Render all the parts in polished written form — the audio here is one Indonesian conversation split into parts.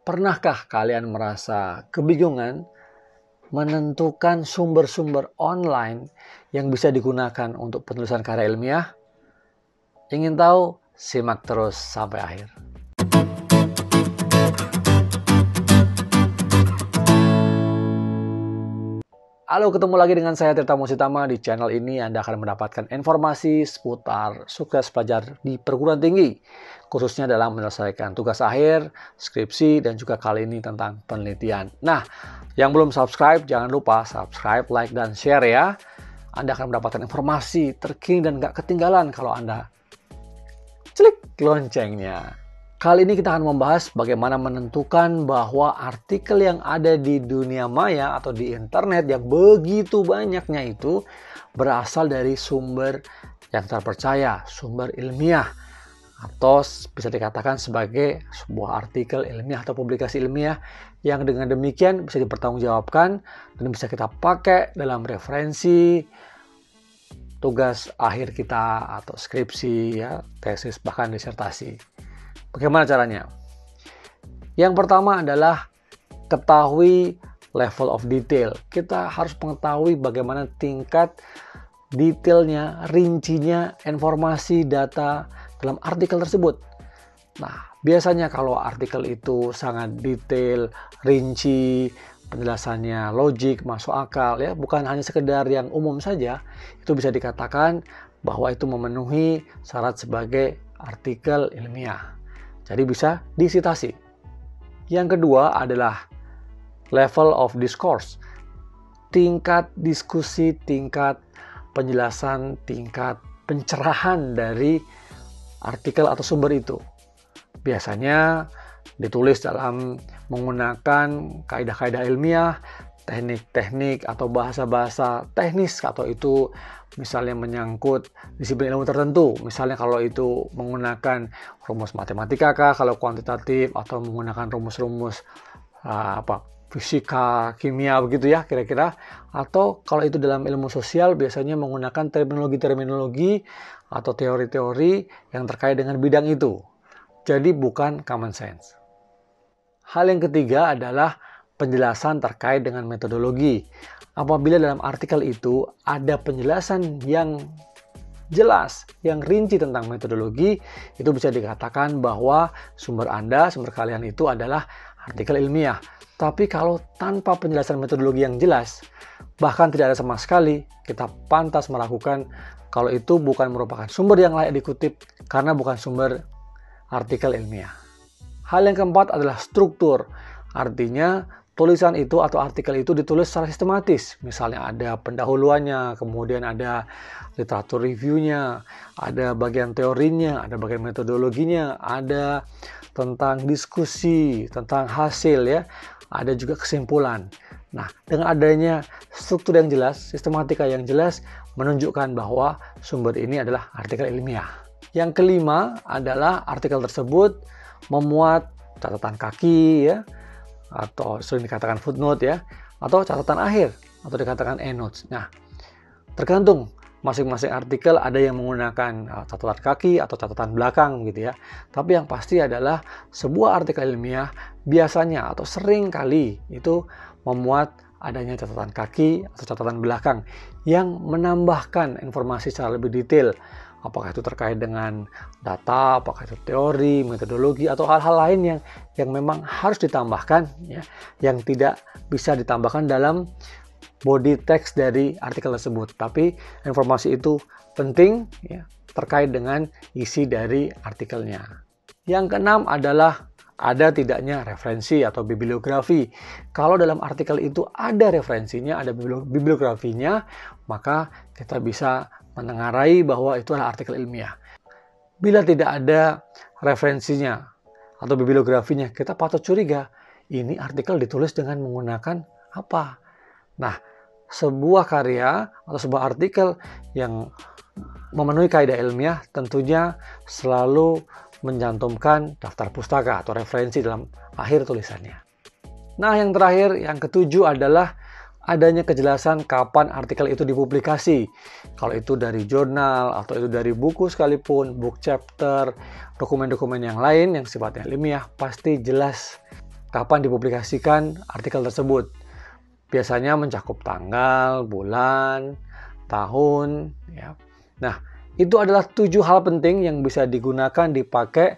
Pernahkah kalian merasa kebingungan menentukan sumber-sumber online yang bisa digunakan untuk penulisan karya ilmiah? Ingin tahu? Simak terus sampai akhir. Halo, ketemu lagi dengan saya Tirta Musitama. Di channel ini Anda akan mendapatkan informasi seputar sukses pelajar di perguruan tinggi, khususnya dalam menyelesaikan tugas akhir, skripsi, dan juga kali ini tentang penelitian. Nah, yang belum subscribe, jangan lupa subscribe, like, dan share ya. Anda akan mendapatkan informasi terkini dan gak ketinggalan kalau Anda klik loncengnya. Kali ini kita akan membahas bagaimana menentukan bahwa artikel yang ada di dunia maya atau di internet yang begitu banyaknya itu berasal dari sumber yang terpercaya, sumber ilmiah, atau bisa dikatakan sebagai sebuah artikel ilmiah atau publikasi ilmiah yang dengan demikian bisa dipertanggungjawabkan dan bisa kita pakai dalam referensi tugas akhir kita atau skripsi, ya, tesis, bahkan disertasi. Bagaimana caranya? Yang pertama adalah ketahui level of detail. Kita harus mengetahui bagaimana tingkat detailnya, rincinya, informasi, data dalam artikel tersebut. Nah, biasanya kalau artikel itu sangat detail, rinci, penjelasannya logik, masuk akal, ya, bukan hanya sekedar yang umum saja, itu bisa dikatakan bahwa itu memenuhi syarat sebagai artikel ilmiah. Jadi bisa disitasi. Yang kedua adalah level of discourse. Tingkat diskusi, tingkat penjelasan, tingkat pencerahan dari artikel atau sumber itu. Biasanya ditulis dalam menggunakan kaidah-kaidah ilmiah, teknik-teknik atau bahasa-bahasa teknis, atau itu misalnya menyangkut disiplin ilmu tertentu. Misalnya kalau itu menggunakan rumus matematika kah, kalau kuantitatif, atau menggunakan rumus-rumus fisika, kimia begitu ya kira-kira. Atau kalau itu dalam ilmu sosial biasanya menggunakan terminologi-terminologi atau teori-teori yang terkait dengan bidang itu. Jadi bukan common sense. Hal yang ketiga adalah penjelasan terkait dengan metodologi. Apabila dalam artikel itu ada penjelasan yang jelas, yang rinci tentang metodologi, itu bisa dikatakan bahwa sumber Anda, sumber kalian itu adalah artikel ilmiah. Tapi kalau tanpa penjelasan metodologi yang jelas, bahkan tidak ada sama sekali, kita pantas meragukan kalau itu bukan merupakan sumber yang layak dikutip karena bukan sumber artikel ilmiah. Hal yang keempat adalah struktur. Artinya tulisan itu atau artikel itu ditulis secara sistematis. Misalnya ada pendahuluannya, kemudian ada literatur reviewnya, ada bagian teorinya, ada bagian metodologinya, ada tentang diskusi, tentang hasil, ya, ada juga kesimpulan. Nah, dengan adanya struktur yang jelas, sistematika yang jelas, menunjukkan bahwa sumber ini adalah artikel ilmiah. Yang kelima adalah artikel tersebut memuat catatan kaki, ya, atau sering dikatakan footnote, ya, atau catatan akhir, atau dikatakan endnotes. Nah, tergantung masing-masing artikel ada yang menggunakan catatan kaki atau catatan belakang gitu ya. Tapi yang pasti adalah sebuah artikel ilmiah biasanya atau sering kali itu memuat adanya catatan kaki atau catatan belakang yang menambahkan informasi secara lebih detail. Apakah itu terkait dengan data, apakah itu teori, metodologi, atau hal-hal lain yang memang harus ditambahkan, ya, yang tidak bisa ditambahkan dalam body text dari artikel tersebut. Tapi informasi itu penting, ya, terkait dengan isi dari artikelnya. Yang keenam adalah ada tidaknya referensi atau bibliografi. Kalau dalam artikel itu ada referensinya, ada bibliografinya, maka kita bisa menengarai bahwa itu adalah artikel ilmiah. Bila tidak ada referensinya atau bibliografinya, kita patut curiga, ini artikel ditulis dengan menggunakan apa? Nah, sebuah karya atau sebuah artikel yang memenuhi kaidah ilmiah tentunya selalu mencantumkan daftar pustaka atau referensi dalam akhir tulisannya. Nah, yang terakhir, yang ketujuh adalah adanya kejelasan kapan artikel itu dipublikasi. Kalau itu dari jurnal atau itu dari buku sekalipun, book chapter, dokumen-dokumen yang lain yang sifatnya ilmiah, pasti jelas kapan dipublikasikan artikel tersebut. Biasanya mencakup tanggal, bulan, tahun. Ya. Nah, itu adalah 7 hal penting yang bisa digunakan, dipakai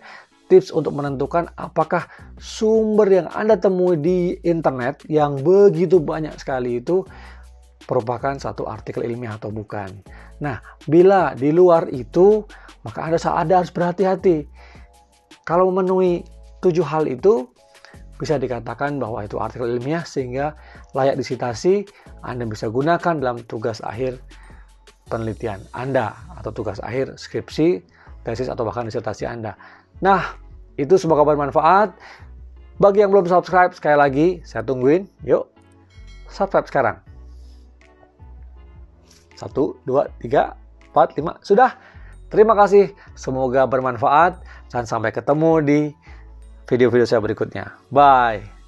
tips untuk menentukan apakah sumber yang Anda temui di internet yang begitu banyak sekali itu merupakan satu artikel ilmiah atau bukan. Nah, bila di luar itu, maka Anda harus berhati-hati. Kalau memenuhi 7 hal itu, bisa dikatakan bahwa itu artikel ilmiah sehingga layak disitasi. Anda bisa gunakan dalam tugas akhir penelitian Anda atau tugas akhir skripsi, tesis atau bahkan disertasi Anda. Nah, itu semoga bermanfaat. Bagi yang belum subscribe, sekali lagi saya tungguin. Yuk, subscribe sekarang. 1, 2, 3, 4, 5. Sudah. Terima kasih. Semoga bermanfaat dan sampai ketemu di video-video saya berikutnya. Bye.